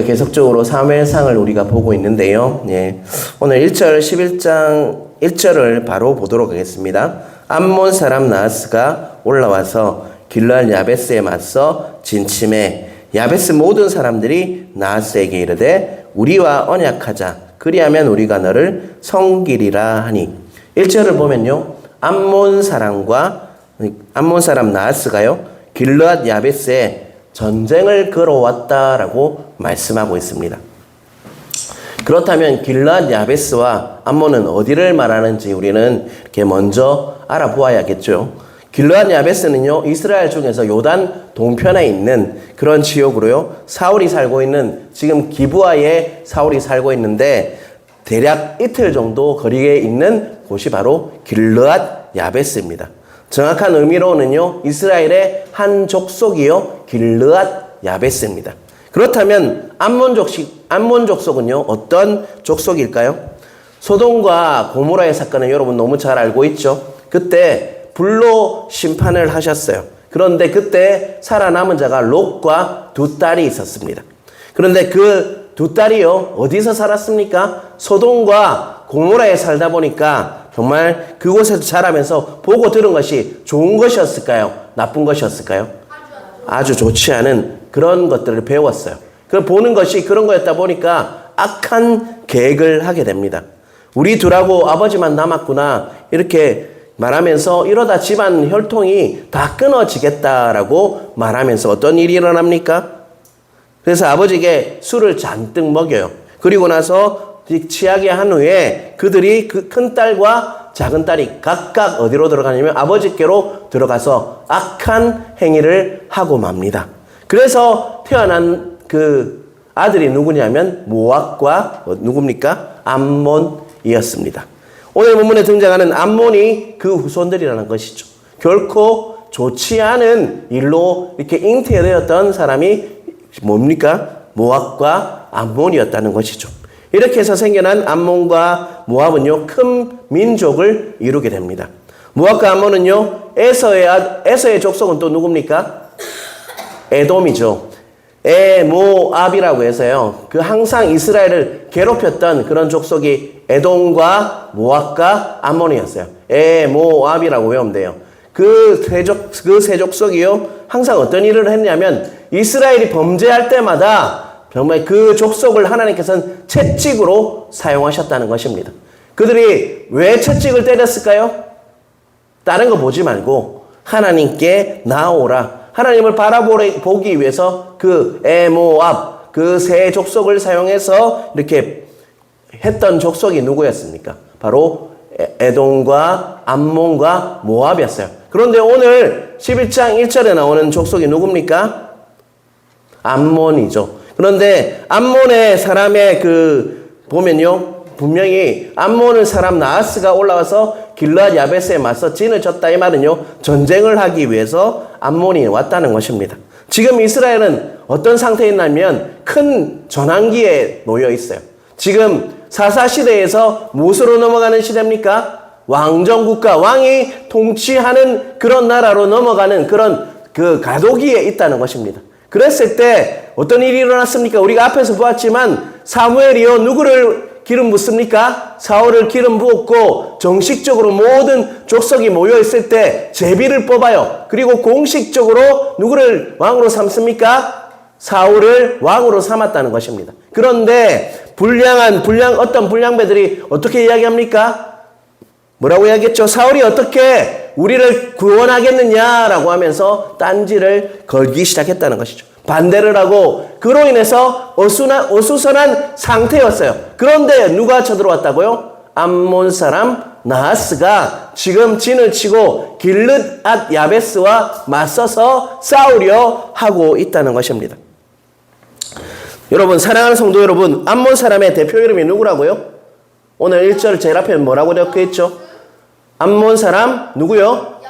계속적으로 사무엘상을 우리가 보고 있는데요. 오늘 1절 11장 1절을 바로 보도록 하겠습니다. 암몬 사람 나하스가 올라와서 길르앗 야베스에 맞서 진침해 야베스 모든 사람들이 나하스에게 이르되 우리와 언약하자 그리하면 우리가 너를 섬기리라 하니. 1절을 보면요, 암몬 사람 나하스가요 길르앗 야베스에 전쟁을 걸어왔다라고 말씀하고 있습니다. 그렇다면 길르앗 야베스와 암몬은 어디를 말하는지 우리는 이렇게 먼저 알아보아야겠죠. 길르앗 야베스는요, 이스라엘 중에서 요단 동편에 있는 그런 지역으로요, 사울이 살고 있는, 지금 기브아에 사울이 살고 있는데 대략 이틀 정도 거리에 있는 곳이 바로 길르앗 야베스입니다. 정확한 의미로는요, 이스라엘의 한 족속이요, 길르앗 야베스입니다. 그렇다면 암몬 족속은요, 어떤 족속일까요? 소돔과 고모라의 사건은 여러분 너무 잘 알고 있죠. 그때 불로 심판을 하셨어요. 그런데 그때 살아남은 자가 롯과 두 딸이 있었습니다. 그런데 그 두 딸이요, 어디서 살았습니까? 소돔과 고모라에 살다 보니까 정말 그곳에서 자라면서 보고 들은 것이 좋은 것이었을까요? 나쁜 것이었을까요? 아주 좋지 않은 그런 것들을 배웠어요. 그 보는 것이 그런 거였다 보니까 악한 계획을 하게 됩니다. 우리 둘하고 아버지만 남았구나 이렇게 말하면서 이러다 집안 혈통이 다 끊어지겠다라고 말하면서 어떤 일이 일어납니까? 그래서 아버지에게 술을 잔뜩 먹여요. 그리고 나서 취하게 한 후에 그들이 그 큰 딸과 작은 딸이 각각 어디로 들어가냐면 아버지께로 들어가서 악한 행위를 하고 맙니다. 그래서 태어난 그 아들이 누구냐면 모압과 누굽니까? 암몬이었습니다. 오늘 본문에 등장하는 암몬이 그 후손들이라는 것이죠. 결코 좋지 않은 일로 이렇게 잉태되었던 사람이 뭡니까? 모압과 암몬이었다는 것이죠. 이렇게 해서 생겨난 암몬과 모압은요, 큰 민족을 이루게 됩니다. 모압과 암몬은요, 에서의 족속은 또 누굽니까? 에돔이죠. 에모압이라고 해서요, 그 항상 이스라엘을 괴롭혔던 그런 족속이 에돔과 모압과 암몬이었어요. 에모압이라고 외우면 돼요. 그 세 족속이요, 항상 어떤 일을 했냐면 이스라엘이 범죄할 때마다 정말 그 족속을 하나님께서는 채찍으로 사용하셨다는 것입니다. 그들이 왜 채찍을 때렸을까요? 다른 거 보지 말고 하나님께 나오라. 하나님을 바라보기 위해서 그 에모압, 그 세 족속을 사용해서 이렇게 했던 족속이 누구였습니까? 바로 에돔과 암몬과 모압이었어요. 그런데 오늘 11장 1절에 나오는 족속이 누굽니까? 암몬이죠. 그런데 암몬의 사람의 보면요, 분명히 암몬의 사람 나하스가 올라와서 길르앗 야베스에 맞서 진을 쳤다 이 말은요, 전쟁을 하기 위해서 암몬이 왔다는 것입니다. 지금 이스라엘은 어떤 상태에 있냐면 큰 전환기에 놓여 있어요. 지금 사사시대에서 무엇으로 넘어가는 시대입니까? 왕정국가, 왕이 통치하는 그런 나라로 넘어가는 그런 그 가도기에 있다는 것입니다. 그랬을 때 어떤 일이 일어났습니까? 우리가 앞에서 보았지만 사무엘이요, 누구를 기름 붓습니까? 사울을 기름 부었고 정식적으로 모든 족속이 모여 있을 때 제비를 뽑아요. 그리고 공식적으로 누구를 왕으로 삼습니까? 사울을 왕으로 삼았다는 것입니다. 그런데 어떤 불량배들이 어떻게 이야기합니까? 뭐라고 이야기했죠? 사울이 어떻게 우리를 구원하겠느냐라고 하면서 딴지를 걸기 시작했다는 것이죠. 반대를 하고 그로 인해서 어수선한 상태였어요. 그런데 누가 쳐들어왔다고요? 암몬 사람 나하스가 지금 진을 치고 길르앗 야베스와 맞서서 싸우려 하고 있다는 것입니다. 여러분, 사랑하는 성도 여러분, 암몬 사람의 대표 이름이 누구라고요? 오늘 1절 제일 앞에 뭐라고 적혀 있죠? 암몬 사람 누구요?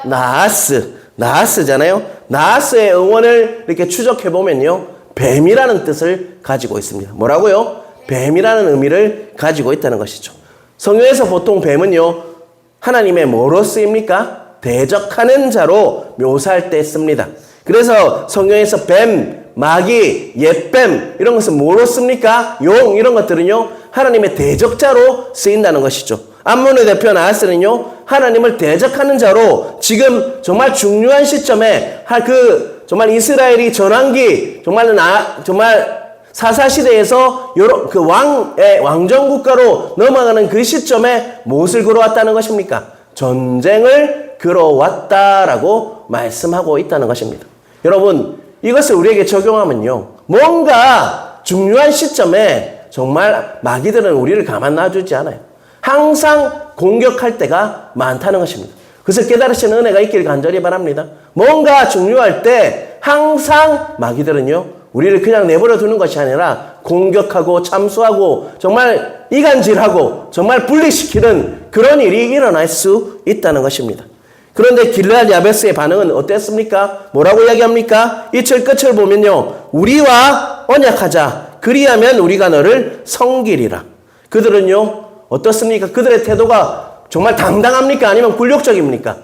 나하스잖아요. 나하스의 응원을 이렇게 추적해 보면요, 뱀이라는 뜻을 가지고 있습니다. 뭐라고요? 뱀이라는 의미를 가지고 있다는 것이죠. 성경에서 보통 뱀은요, 하나님의 뭐로 쓰입니까? 대적하는 자로 묘사할 때 씁니다. 그래서 성경에서 뱀, 마귀, 옅뱀 이런 것은 뭐로 씁니까? 용 이런 것들은요 하나님의 대적자로 쓰인다는 것이죠. 암몬의 대표 나하스는요 하나님을 대적하는 자로 지금 정말 중요한 시점에 정말 이스라엘이 전환기 정말 사사시대에서 그 왕정 국가로 넘어가는 그 시점에 무엇을 걸어왔다는 것입니까? 전쟁을 걸어왔다라고 말씀하고 있다는 것입니다. 여러분 이것을 우리에게 적용하면요 뭔가 중요한 시점에 정말 마귀들은 우리를 가만 놔두지 않아요. 항상 공격할 때가 많다는 것입니다. 그것을 깨달으시는 은혜가 있길 간절히 바랍니다. 뭔가 중요할 때 항상 마귀들은요 우리를 그냥 내버려 두는 것이 아니라 공격하고 참수하고 정말 이간질하고 정말 분리시키는 그런 일이 일어날 수 있다는 것입니다. 그런데 길르앗 야베스의 반응은 어땠습니까? 뭐라고 이야기합니까? 이 절 끝을 보면요 우리와 언약하자. 그리하면 우리가 너를 섬기리라. 그들은요 어떻습니까? 그들의 태도가 정말 당당합니까? 아니면 굴욕적입니까?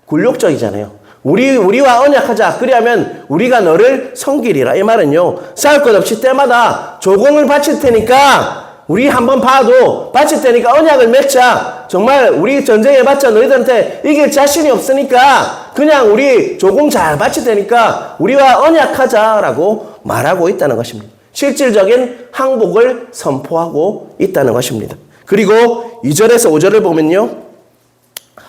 굴욕적이잖아요. 우리와 언약하자. 그리하면 우리가 너를 섬기리라. 이 말은요 싸울 것 없이 때마다 조공을 바칠 테니까 우리 한번 봐도 바칠 테니까 언약을 맺자. 정말 우리 전쟁해봤자 너희들한테 이길 자신이 없으니까 그냥 우리 조공 잘 바칠 테니까 우리와 언약하자라고 말하고 있다는 것입니다. 실질적인 항복을 선포하고 있다는 것입니다. 그리고 2절에서 5절을 보면요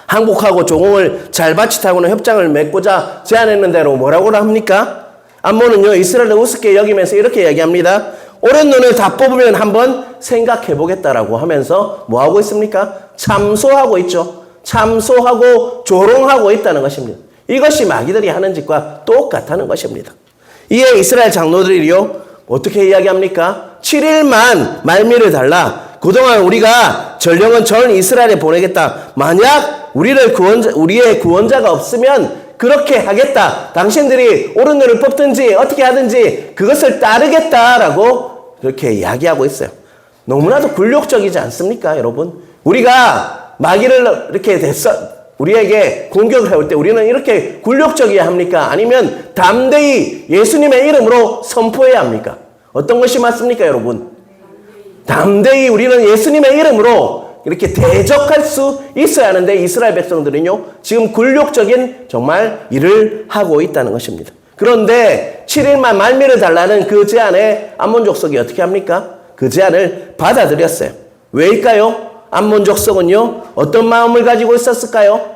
항복하고 조공을 잘 바치타고는 협정을 맺고자 제안했는 대로 뭐라고 합니까? 암몬은요 이스라엘을 우습게 여기면서 이렇게 얘기합니다. 오랜 눈을 다 뽑으면 한번 생각해 보겠다라고 하면서 뭐하고 있습니까? 참소하고 있죠. 참소하고 조롱하고 있다는 것입니다. 이것이 마귀들이 하는 짓과 똑같다는 것입니다. 이에 이스라엘 장로들이요 어떻게 이야기합니까? 7일만 말미를 달라. 그동안 우리가 전령은 전 이스라엘에 보내겠다. 만약 우리의 구원자가 없으면 그렇게 하겠다. 당신들이 옳은 눈을 뽑든지 어떻게 하든지 그것을 따르겠다라고 그렇게 이야기하고 있어요. 너무나도 굴욕적이지 않습니까, 여러분? 우리가 마귀를 이렇게 우리에게 공격을 해올 때 우리는 이렇게 굴욕적이어야 합니까? 아니면 담대히 예수님의 이름으로 선포해야 합니까? 어떤 것이 맞습니까, 여러분? 담대히 우리는 예수님의 이름으로 이렇게 대적할 수 있어야 하는데 이스라엘 백성들은요 지금 굴욕적인 정말 일을 하고 있다는 것입니다. 그런데 7일만 말미를 달라는 그 제안에 암몬 족속이 어떻게 합니까? 그 제안을 받아들였어요. 왜일까요? 암몬 족속은요 어떤 마음을 가지고 있었을까요?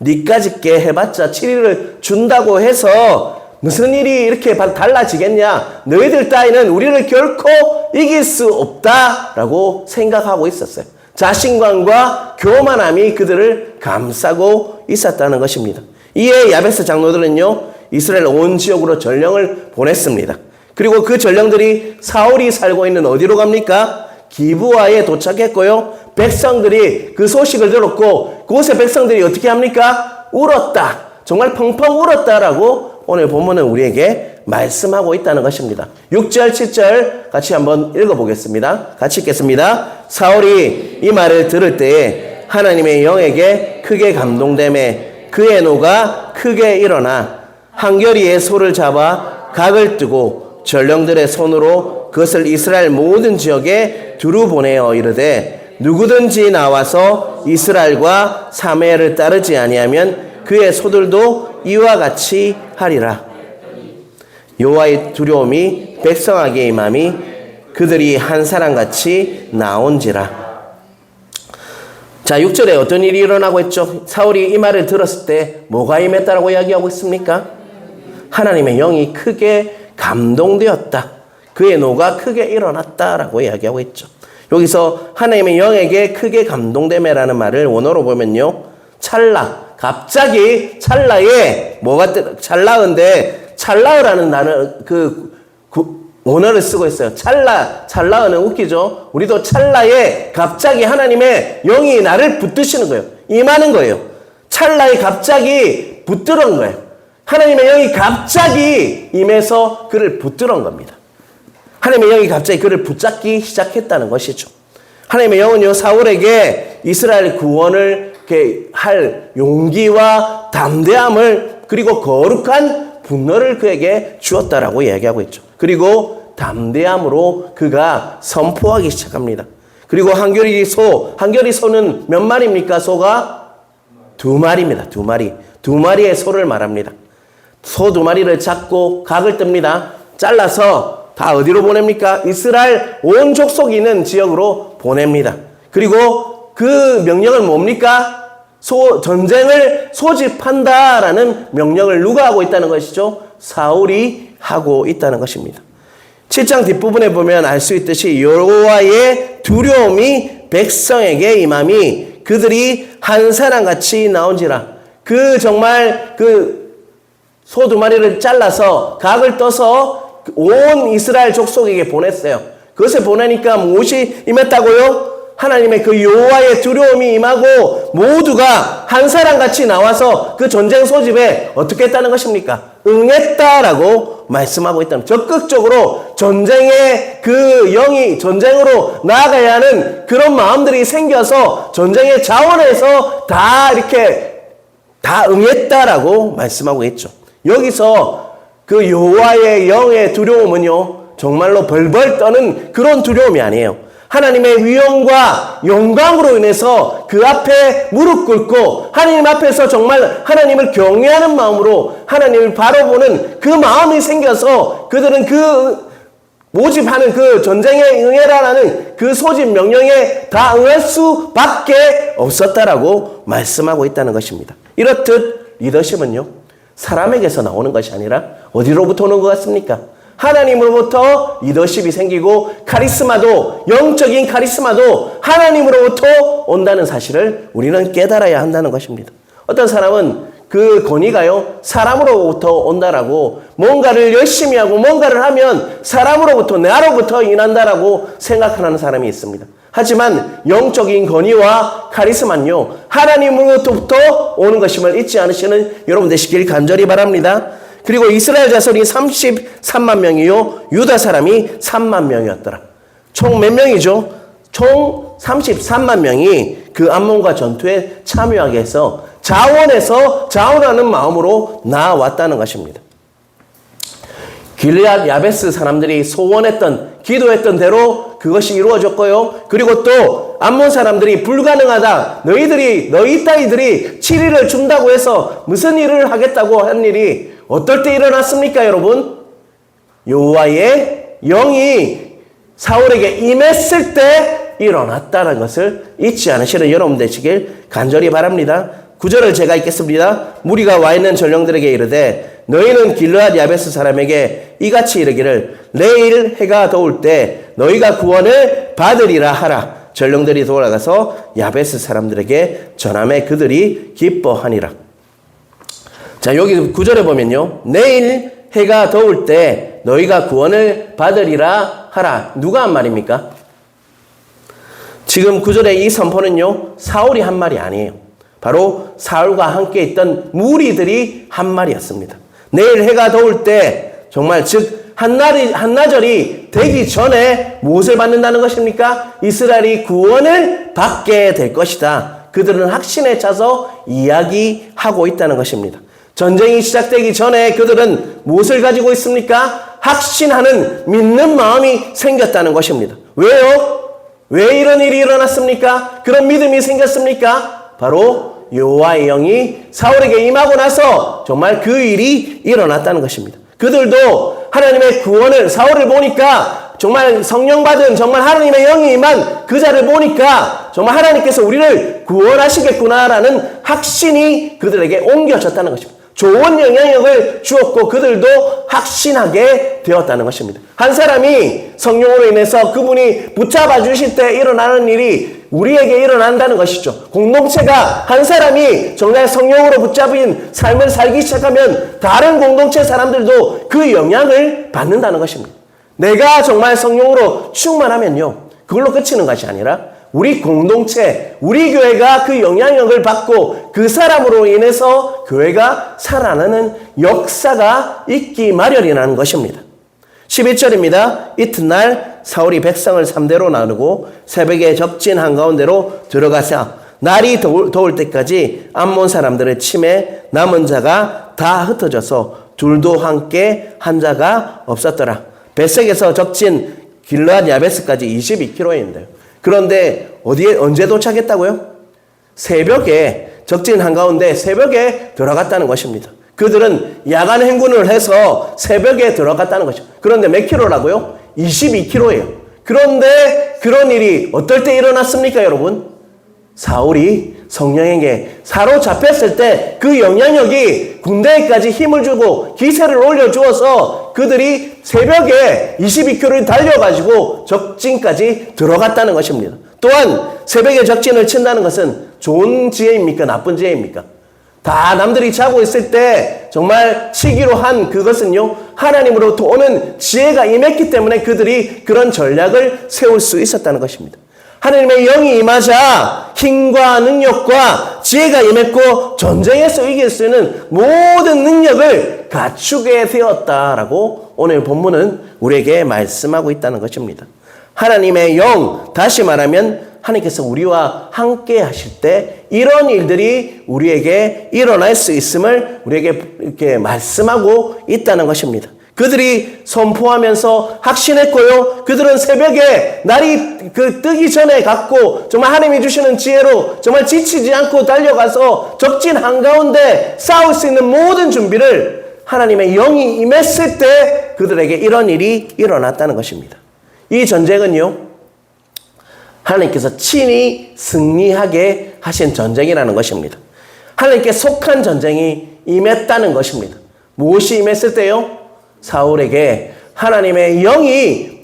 니까짓 게 해봤자 7일을 준다고 해서 무슨 일이 이렇게 달라지겠냐? 너희들 따위는 우리를 결코 이길 수 없다라고 생각하고 있었어요. 자신감과 교만함이 그들을 감싸고 있었다는 것입니다. 이에 야베스 장로들은요 이스라엘 온 지역으로 전령을 보냈습니다. 그리고 그 전령들이 사울이 살고 있는 어디로 갑니까? 기브아에 도착했고요. 백성들이 그 소식을 들었고 그곳의 백성들이 어떻게 합니까? 울었다. 정말 펑펑 울었다라고 오늘 본문은 우리에게 말씀하고 있다는 것입니다. 6절, 7절 같이 한번 읽어보겠습니다. 같이 읽겠습니다. 사울이 이 말을 들을 때에 하나님의 영에게 크게 감동되매 그의 노가 크게 일어나 한결이의 소를 잡아 각을 뜨고 전령들의 손으로 그것을 이스라엘 모든 지역에 두루 보내어 이르되 누구든지 나와서 이스라엘과 사메를 따르지 아니하면 그의 소들도 이와 같이 하리라. 여호와의 두려움이 백성에게 임함이 그들이 한 사람같이 나온지라. 자, 6절에 어떤 일이 일어나고 있죠? 사울이 이 말을 들었을 때 뭐가 임했다라고 이야기하고 있습니까? 하나님의 영이 크게 감동되었다. 그의 노가 크게 일어났다라고 이야기하고 있죠. 여기서 하나님의 영에게 크게 감동됨이라는 말을 원어로 보면요. 갑자기 찰나에 찰나은데 찰나라는 단어 원어를 쓰고 있어요. 찰나는 웃기죠. 우리도 찰나에 갑자기 하나님의 영이 나를 붙드시는 거예요. 임하는 거예요. 찰나에 갑자기 붙들은 거예요. 하나님의 영이 갑자기 임해서 그를 붙들은 겁니다. 하나님의 영이 갑자기 그를 붙잡기 시작했다는 것이죠. 하나님의 영은요 사울에게 이스라엘 구원을 할 용기와 담대함을 그리고 거룩한 분노를 그에게 주었다라고 이야기하고 있죠. 그리고 담대함으로 그가 선포하기 시작합니다. 그리고 한겨리 소는 몇 마리입니까? 소가 2마리입니다. 2마리. 2마리의 소를 말합니다. 소 2마리를 잡고 각을 뜹니다. 잘라서 다 어디로 보냅니까? 이스라엘 온 족속이 있는 지역으로 보냅니다. 그리고 그 명령은 뭡니까? 전쟁을 소집한다라는 명령을 누가 하고 있다는 것이죠? 사울이 하고 있다는 것입니다. 7장 뒷부분에 보면 알 수 있듯이 여호와의 두려움이 백성에게 임함이 그들이 한 사람같이 나온지라. 정말 소 2마리를 잘라서 각을 떠서 온 이스라엘 족속에게 보냈어요. 그것을 보내니까 무엇이 임했다고요? 하나님의 그 여호와의 두려움이 임하고 모두가 한 사람같이 나와서 그 전쟁 소집에 어떻게 했다는 것입니까? 응했다라고 말씀하고 있다는, 적극적으로 전쟁의 그 영이 전쟁으로 나아가야 하는 그런 마음들이 생겨서 전쟁의 자원에서 다 이렇게 다 응했다라고 말씀하고 있죠. 여기서 그 여호와의 영의 두려움은요, 정말로 벌벌 떠는 그런 두려움이 아니에요. 하나님의 위엄과 영광으로 인해서 그 앞에 무릎 꿇고 하나님 앞에서 정말 하나님을 경외하는 마음으로 하나님을 바라보는 그 마음이 생겨서 그들은 모집하는 그 전쟁에 응해라라는 그 소집 명령에 다 응할 수밖에 없었다라고 말씀하고 있다는 것입니다. 이렇듯 리더십은요, 사람에게서 나오는 것이 아니라 어디로부터 오는 것 같습니까? 하나님으로부터 리더십이 생기고 카리스마도, 영적인 카리스마도 하나님으로부터 온다는 사실을 우리는 깨달아야 한다는 것입니다. 어떤 사람은 그 권위가요, 사람으로부터 온다라고, 뭔가를 열심히 하고 뭔가를 하면 사람으로부터, 나로부터 인한다라고 생각하는 사람이 있습니다. 하지만 영적인 권위와 카리스마는요, 하나님으로부터 오는 것임을 잊지 않으시는 여러분 되시길 간절히 바랍니다. 그리고 이스라엘 자손이 33만 명이요, 유다 사람이 3만 명이었더라. 총 몇 명이죠? 총 33만 명이 그 암몬과 전투에 참여하게 해서 자원하는 마음으로 나아왔다는 것입니다. 길르앗 야베스 사람들이 소원했던, 기도했던 대로 그것이 이루어졌고요. 그리고 또 암몬 사람들이 불가능하다, 너희 따위들이 7일을 준다고 해서 무슨 일을 하겠다고 한 일이 어떨 때 일어났습니까, 여러분? 여호와의 영이 사울에게 임했을 때 일어났다는 것을 잊지 않으시는 여러분 되시길 간절히 바랍니다. 9절을 제가 읽겠습니다. 무리가 와 있는 전령들에게 이르되 너희는 길르앗 야베스 사람에게 이같이 이르기를 내일 해가 더울 때 너희가 구원을 받으리라 하라. 전령들이 돌아가서 야베스 사람들에게 전하매 그들이 기뻐하니라. 자, 여기 9절에 보면요, 내일 해가 더울 때 너희가 구원을 받으리라 하라. 누가 한 말입니까? 지금 9절의 이 선포는요, 사울이 한 말이 아니에요. 바로 사울과 함께 있던 무리들이 한 말이었습니다. 내일 해가 더울 때, 정말 즉 한나절이 되기 전에 무엇을 받는다는 것입니까? 이스라엘이 구원을 받게 될 것이다. 그들은 확신에 차서 이야기하고 있다는 것입니다. 전쟁이 시작되기 전에 그들은 무엇을 가지고 있습니까? 확신하는, 믿는 마음이 생겼다는 것입니다. 왜요? 왜 이런 일이 일어났습니까? 그런 믿음이 생겼습니까? 바로 여호와의 영이 사울에게 임하고 나서 정말 그 일이 일어났다는 것입니다. 그들도 하나님의 구원을, 사울을 보니까 정말 성령 받은, 정말 하나님의 영이 임한 그 자를 보니까 정말 하나님께서 우리를 구원하시겠구나라는 확신이 그들에게 옮겨졌다는 것입니다. 좋은 영향력을 주었고 그들도 확신하게 되었다는 것입니다. 한 사람이 성령으로 인해서 그분이 붙잡아 주실 때 일어나는 일이 우리에게 일어난다는 것이죠. 공동체가 한 사람이 정말 성령으로 붙잡은 삶을 살기 시작하면 다른 공동체 사람들도 그 영향을 받는다는 것입니다. 내가 정말 성령으로 충만하면요, 그걸로 끝이는 것이 아니라 우리 공동체, 우리 교회가 그 영향력을 받고 그 사람으로 인해서 교회가 살아나는 역사가 있기 마련이라는 것입니다. 11절입니다. 이튿날 사울이 백성을 3대로 나누고 새벽에 적진 한가운데로 들어가서 날이 더울 때까지 암몬 사람들의 침에 남은 자가 다 흩어져서 둘도 함께 한 자가 없었더라. 벳색에서 적진 길르앗 야베스까지 22km인데요. 그런데 언제 도착했다고요? 새벽에, 적진 한가운데 새벽에 들어갔다는 것입니다. 그들은 야간 행군을 해서 새벽에 들어갔다는 것이죠. 그런데 몇 킬로라고요? 22km예요. 그런데 그런 일이 어떨 때 일어났습니까, 여러분? 사울이 성령에게 사로잡혔을 때 그 영향력이 군대에까지 힘을 주고 기세를 올려주어서 그들이 새벽에 22km를 달려가지고 적진까지 들어갔다는 것입니다. 또한 새벽에 적진을 친다는 것은 좋은 지혜입니까? 나쁜 지혜입니까? 다 남들이 자고 있을 때 정말 치기로 한 그것은요, 하나님으로부터 오는 지혜가 임했기 때문에 그들이 그런 전략을 세울 수 있었다는 것입니다. 하나님의 영이 임하자 힘과 능력과 지혜가 임했고 전쟁에서 이길 수 있는 모든 능력을 갖추게 되었다라고 오늘 본문은 우리에게 말씀하고 있다는 것입니다. 하나님의 영, 다시 말하면 하나님께서 우리와 함께 하실 때 이런 일들이 우리에게 일어날 수 있음을 우리에게 이렇게 말씀하고 있다는 것입니다. 그들이 선포하면서 확신했고요. 그들은 새벽에 날이 뜨기 전에 갔고 정말 하나님이 주시는 지혜로 정말 지치지 않고 달려가서 적진 한가운데 싸울 수 있는 모든 준비를 하나님의 영이 임했을 때 그들에게 이런 일이 일어났다는 것입니다. 이 전쟁은요, 하나님께서 친히 승리하게 하신 전쟁이라는 것입니다. 하나님께 속한 전쟁이 임했다는 것입니다. 무엇이 임했을 때요? 사울에게 하나님의 영이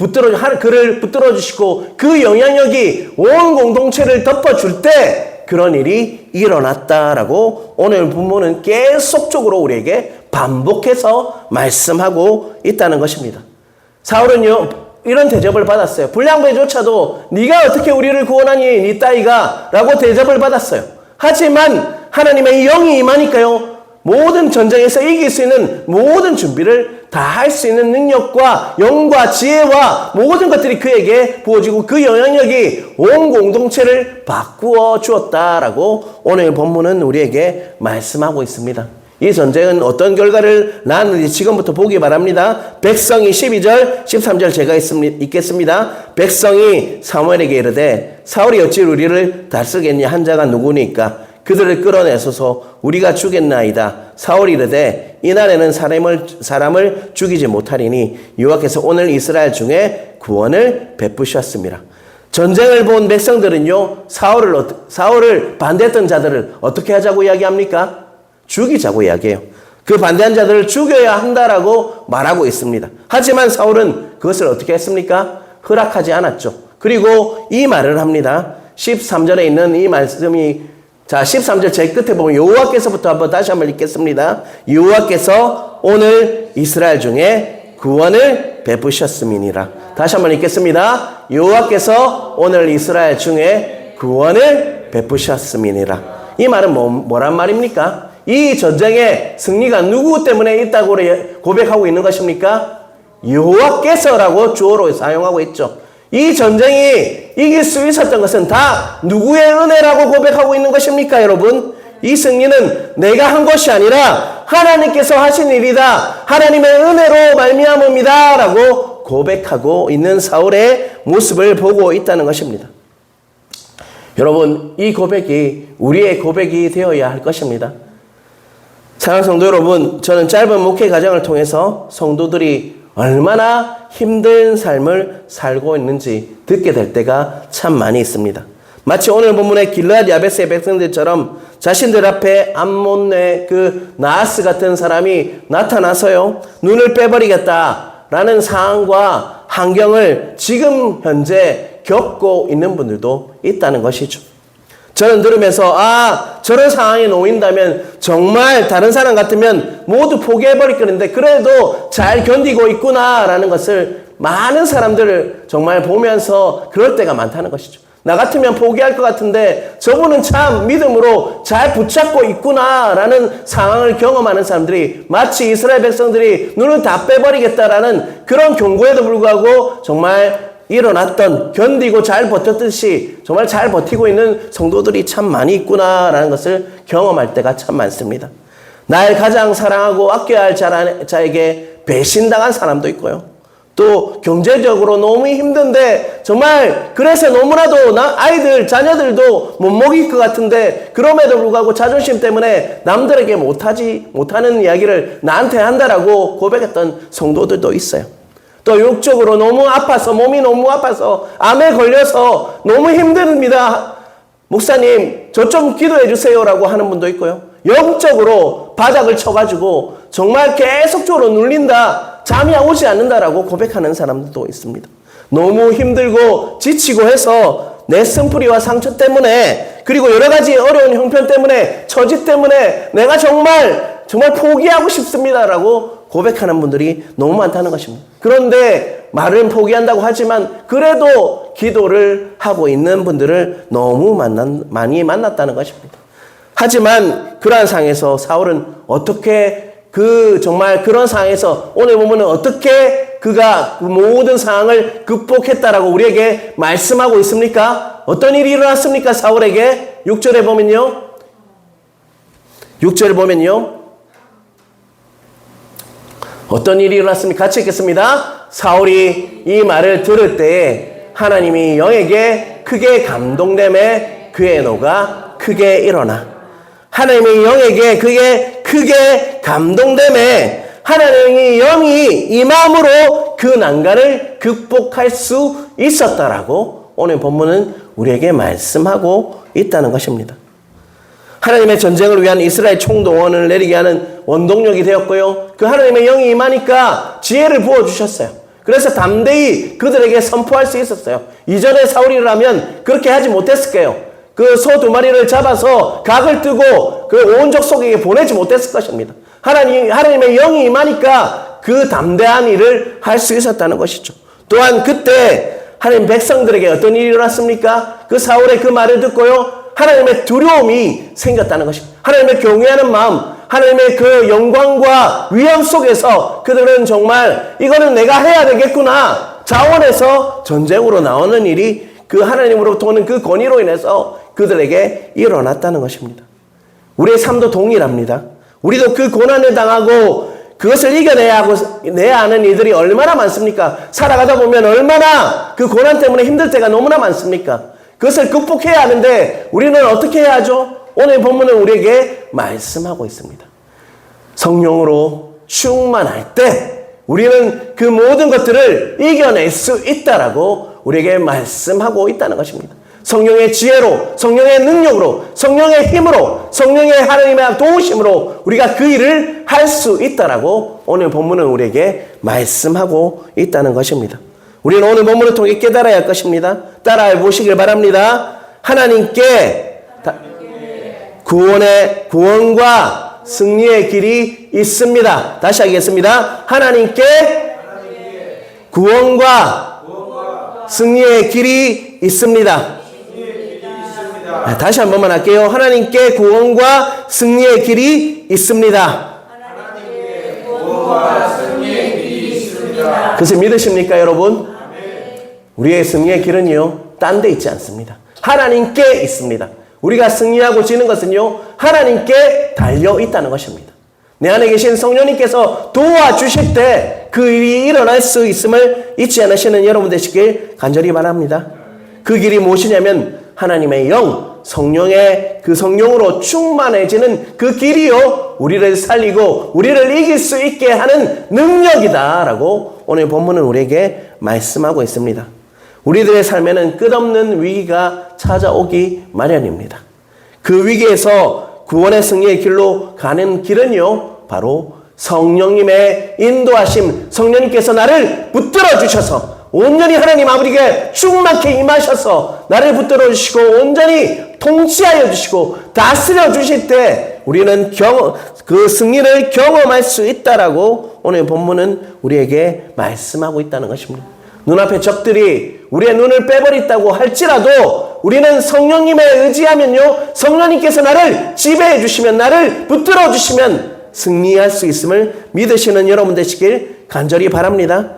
그를 붙들어 주시고 그 영향력이 온 공동체를 덮어줄 때 그런 일이 일어났다라고 오늘 본문은 계속적으로 우리에게 반복해서 말씀하고 있다는 것입니다. 사울은요, 이런 대접을 받았어요. 불량배조차도 네가 어떻게 우리를 구원하니 네 따위가 라고 대접을 받았어요. 하지만 하나님의 영이 임하니까요, 모든 전쟁에서 이길 수 있는 모든 준비를 다 할 수 있는 능력과 영과 지혜와 모든 것들이 그에게 부어지고 그 영향력이 온 공동체를 바꾸어 주었다라고 오늘 본문은 우리에게 말씀하고 있습니다. 이 전쟁은 어떤 결과를 낳았는지 지금부터 보기 바랍니다. 백성이 12절, 13절 제가 읽겠습니다. 백성이 사무엘에게 이르되 사울이 어찌 우리를 다스리겠냐? 한 자가 누구니까? 그들을 끌어내소서. 우리가 죽겠나이다. 사울이 이르되 이날에는 사람을 죽이지 못하리니 여호와께서 오늘 이스라엘 중에 구원을 베푸셨습니다. 전쟁을 본 백성들은요, 사울을 반대했던 자들을 어떻게 하자고 이야기합니까? 죽이자고 이야기해요. 그 반대한 자들을 죽여야 한다라고 말하고 있습니다. 하지만 사울은 그것을 어떻게 했습니까? 허락하지 않았죠. 그리고 이 말을 합니다. 13절에 있는 이 말씀이, 자, 13절 제 끝에 보면 여호와께서부터 다시 한번 읽겠습니다. 여호와께서 오늘 이스라엘 중에 구원을 베푸셨음이니라. 다시 한번 읽겠습니다. 여호와께서 오늘 이스라엘 중에 구원을 베푸셨음이니라. 이 말은 뭐란 말입니까? 이 전쟁의 승리가 누구 때문에 있다고 고백하고 있는 것입니까? 여호와께서라고 주어로 사용하고 있죠. 이 전쟁이 이길 수 있었던 것은 다 누구의 은혜라고 고백하고 있는 것입니까, 여러분? 이 승리는 내가 한 것이 아니라 하나님께서 하신 일이다. 하나님의 은혜로 말미암음이다 라고 고백하고 있는 사울의 모습을 보고 있다는 것입니다. 여러분, 이 고백이 우리의 고백이 되어야 할 것입니다. 사랑하는 성도 여러분, 저는 짧은 목회 과정을 통해서 성도들이 얼마나 힘든 삶을 살고 있는지 듣게 될 때가 참 많이 있습니다. 마치 오늘 본문의 길르앗 야베스의 백성들처럼 자신들 앞에 암몬의 그 나하스 같은 사람이 나타나서요, 눈을 빼버리겠다라는 상황과 환경을 지금 현재 겪고 있는 분들도 있다는 것이죠. 저는 들으면서 저런 상황에 놓인다면 정말 다른 사람 같으면 모두 포기해버릴 건데 그래도 잘 견디고 있구나라는 것을 많은 사람들을 정말 보면서 그럴 때가 많다는 것이죠. 나 같으면 포기할 것 같은데 저분은 참 믿음으로 잘 붙잡고 있구나라는 상황을 경험하는 사람들이 마치 이스라엘 백성들이 눈을 다 빼버리겠다라는 그런 경고에도 불구하고 정말 일어났던, 견디고 잘 버텼듯이 정말 잘 버티고 있는 성도들이 참 많이 있구나라는 것을 경험할 때가 참 많습니다. 날 가장 사랑하고 아껴야 할 자에게 배신당한 사람도 있고요. 또 경제적으로 너무 힘든데 정말 그래서 너무나도 아이들, 자녀들도 못 먹일 것 같은데 그럼에도 불구하고 자존심 때문에 남들에게 못하는 이야기를 나한테 한다라고 고백했던 성도들도 있어요. 또 육적으로 너무 아파서, 몸이 너무 아파서 암에 걸려서 너무 힘듭니다. 목사님, 저 좀 기도해 주세요라고 하는 분도 있고요. 영적으로 바닥을 쳐가지고 정말 계속적으로 눌린다, 잠이 오지 않는다라고 고백하는 사람들도 있습니다. 너무 힘들고 지치고 해서 내 쓴뿌리와 상처 때문에, 그리고 여러 가지 어려운 형편 때문에, 처지 때문에 내가 정말 포기하고 싶습니다라고 고백하는 분들이 너무 많다는 것입니다. 그런데 말은 포기한다고 하지만 그래도 기도를 하고 있는 분들을 너무 많이 만났다는 것입니다. 하지만 그러한 상황에서 사울은 어떻게 정말 그런 상황에서 오늘 보면은 어떻게 그가 그 모든 상황을 극복했다라고 우리에게 말씀하고 있습니까? 어떤 일이 일어났습니까? 사울에게 6절에 보면요. 6절에 보면요. 어떤 일이 일어났습니까? 같이 읽겠습니다. 사울이 이 말을 들을 때에 하나님이 영에게 크게 감동됨에 그의 노가 크게 일어나. 하나님의 영에게 그게 크게 감동됨에 하나님의 영이 이 마음으로 그 난간을 극복할 수 있었다라고 오늘 본문은 우리에게 말씀하고 있다는 것입니다. 하나님의 전쟁을 위한 이스라엘 총동원을 내리게 하는 원동력이 되었고요. 그 하나님의 영이 임하니까 지혜를 부어주셨어요. 그래서 담대히 그들에게 선포할 수 있었어요. 이전에 사울이라면 그렇게 하지 못했을 거예요. 그 소 2마리를 잡아서 각을 뜨고 그 온 족속에게 보내지 못했을 것입니다. 하나님의 영이 임하니까 그 담대한 일을 할 수 있었다는 것이죠. 또한 그때 하나님 백성들에게 어떤 일이 일어났습니까? 그 사울의 그 말을 듣고요. 하나님의 두려움이 생겼다는 것입니다. 하나님의 경외하는 마음, 하나님의 그 영광과 위엄 속에서 그들은 정말 이거는 내가 해야 되겠구나 자원해서 전쟁으로 나오는 일이 그 하나님으로부터 오는 그 권위로 인해서 그들에게 일어났다는 것입니다. 우리의 삶도 동일합니다. 우리도 그 고난을 당하고 그것을 이겨내야 하는 이들이 얼마나 많습니까? 살아가다 보면 얼마나 그 고난 때문에 힘들 때가 너무나 많습니까? 그것을 극복해야 하는데 우리는 어떻게 해야 하죠? 오늘 본문은 우리에게 말씀하고 있습니다. 성령으로 충만할 때 우리는 그 모든 것들을 이겨낼 수 있다라고 우리에게 말씀하고 있다는 것입니다. 성령의 지혜로, 성령의 능력으로, 성령의 힘으로, 성령의 하나님의 도우심으로 우리가 그 일을 할 수 있다라고 오늘 본문은 우리에게 말씀하고 있다는 것입니다. 우리는 오늘 본문을 통해 깨달아야 할 것입니다. 따라해 보시길 바랍니다. 하나님께 구원과 승리의 길이 있습니다. 다시 하겠습니다. 하나님께 구원과 승리의 길이 있습니다. 다시 한 번만 할게요. 하나님께 구원과 승리의 길이 있습니다. 그것을 믿으십니까, 여러분? 우리의 승리의 길은요, 딴 데 있지 않습니다. 하나님께 있습니다. 우리가 승리하고 지는 것은요, 하나님께 달려 있다는 것입니다. 내 안에 계신 성령님께서 도와주실 때 그 일이 일어날 수 있음을 잊지 않으시는 여러분 되시길 간절히 바랍니다. 그 길이 무엇이냐면 하나님의 영, 성령의 그 성령으로 충만해지는 그 길이요, 우리를 살리고 우리를 이길 수 있게 하는 능력이다라고 오늘 본문은 우리에게 말씀하고 있습니다. 우리들의 삶에는 끝없는 위기가 찾아오기 마련입니다. 그 위기에서 구원의 승리의 길로 가는 길은요, 바로 성령님의 인도하심, 성령님께서 나를 붙들어 주셔서 온전히 하나님 아버지께 충만케 임하셔서 나를 붙들어 주시고 온전히 통치하여 주시고 다스려 주실 때 우리는 그 승리를 경험할 수 있다라고 오늘 본문은 우리에게 말씀하고 있다는 것입니다. 눈앞에 적들이 우리의 눈을 빼버렸다고 할지라도 우리는 성령님에 의지하면요, 성령님께서 나를 지배해 주시면, 나를 붙들어 주시면 승리할 수 있음을 믿으시는 여러분 되시길 간절히 바랍니다.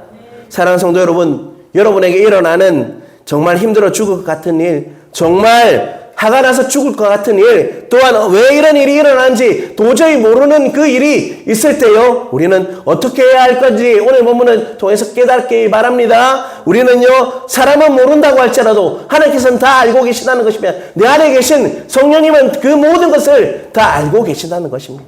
사랑하는 성도 여러분, 여러분에게 일어나는 정말 힘들어 죽을 것 같은 일, 정말 화가 나서 죽을 것 같은 일, 또한 왜 이런 일이 일어나는지 도저히 모르는 그 일이 있을 때요, 우리는 어떻게 해야 할 건지 오늘 본문을 통해서 깨닫기 바랍니다. 우리는요, 사람은 모른다고 할지라도 하나님께서는 다 알고 계시다는 것이며, 내 안에 계신 성령님은 그 모든 것을 다 알고 계신다는 것입니다.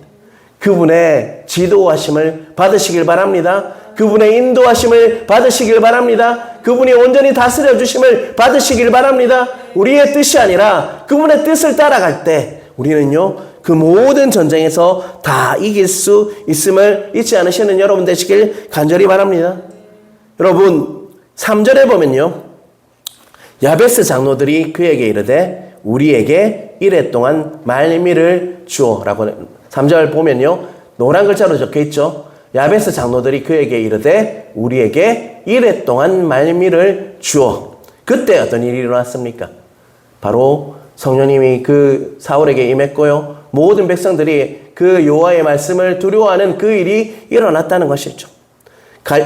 그분의 지도하심을 받으시길 바랍니다. 그분의 인도하심을 받으시길 바랍니다. 그분이 온전히 다스려 주심을 받으시길 바랍니다. 우리의 뜻이 아니라 그분의 뜻을 따라갈 때 우리는요, 그 모든 전쟁에서 다 이길 수 있음을 잊지 않으시는 여러분 되시길 간절히 바랍니다. 여러분, 3절에 보면요, 야베스 장로들이 그에게 이르되 우리에게 이레 동안 말미를 주어 라고 3절 보면요, 노란 글자로 적혀 있죠. 야베스 장로들이 그에게 이르되 우리에게 이레 동안 말미를 주어. 그때 어떤 일이 일어났습니까? 바로 성령님이 그 사울에게 임했고요, 모든 백성들이 그 여호와의 말씀을 두려워하는 그 일이 일어났다는 것이죠.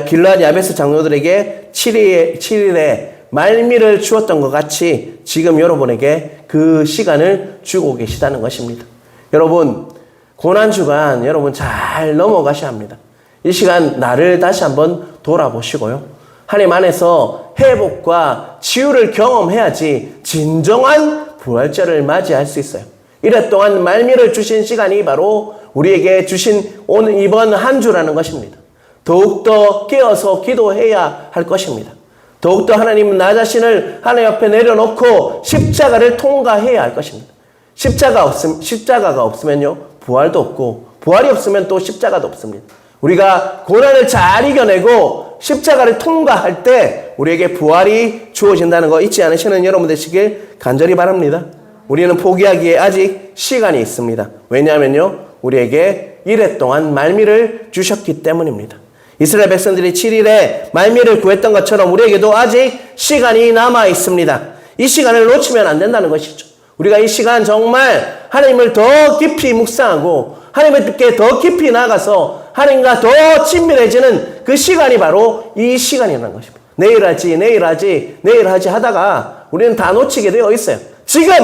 길르앗 야베스 장로들에게 7일에 말미를 주었던 것 같이 지금 여러분에게 그 시간을 주고 계시다는 것입니다. 여러분, 고난주간 여러분 잘 넘어가셔야 합니다. 이 시간 나를 다시 한번 돌아보시고요, 하나님 안에서 회복과 치유를 경험해야지 진정한 부활절을 맞이할 수 있어요. 이래 동안 말미를 주신 시간이 바로 우리에게 주신 오늘 이번 한 주라는 것입니다. 더욱더 깨어서 기도해야 할 것입니다. 더욱더 하나님은 나 자신을 하나님 앞에 내려놓고 십자가를 통과해야 할 것입니다. 십자가가 없으면요, 부활도 없고, 부활이 없으면 또 십자가도 없습니다. 우리가 고난을 잘 이겨내고 십자가를 통과할 때 우리에게 부활이 주어진다는 거 잊지 않으시는 여러분 되시길 간절히 바랍니다. 우리는 포기하기에 아직 시간이 있습니다. 왜냐하면요, 우리에게 이레 동안 말미를 주셨기 때문입니다. 이스라엘 백성들이 7일에 말미를 구했던 것처럼 우리에게도 아직 시간이 남아 있습니다. 이 시간을 놓치면 안 된다는 것이죠. 우리가 이 시간 정말 하나님을 더 깊이 묵상하고 하나님께 더 깊이 나가서 하나님과 더 친밀해지는 그 시간이 바로 이 시간이라는 것입니다. 내일 하지 하다가 우리는 다 놓치게 되어 있어요. 지금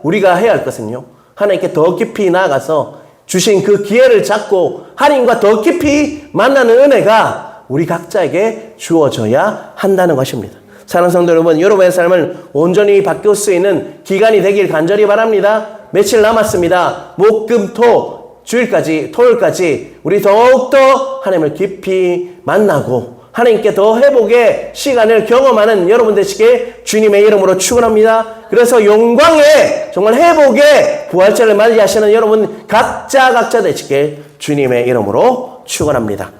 우리가 해야 할 것은요, 하나님께 더 깊이 나가서 주신 그 기회를 잡고 하나님과 더 깊이 만나는 은혜가 우리 각자에게 주어져야 한다는 것입니다. 사랑하는 성도 여러분, 여러분의 삶을 온전히 바꿀 수 있는 기간이 되길 간절히 바랍니다. 며칠 남았습니다. 목, 금, 토, 주일까지, 토요일까지 우리 더욱더 하나님을 깊이 만나고 하나님께 더 회복의 시간을 경험하는 여러분 되시길 주님의 이름으로 축원합니다. 그래서 영광의 정말 회복의 부활절을 맞이하시는 여러분 각자 되시길 주님의 이름으로 축원합니다.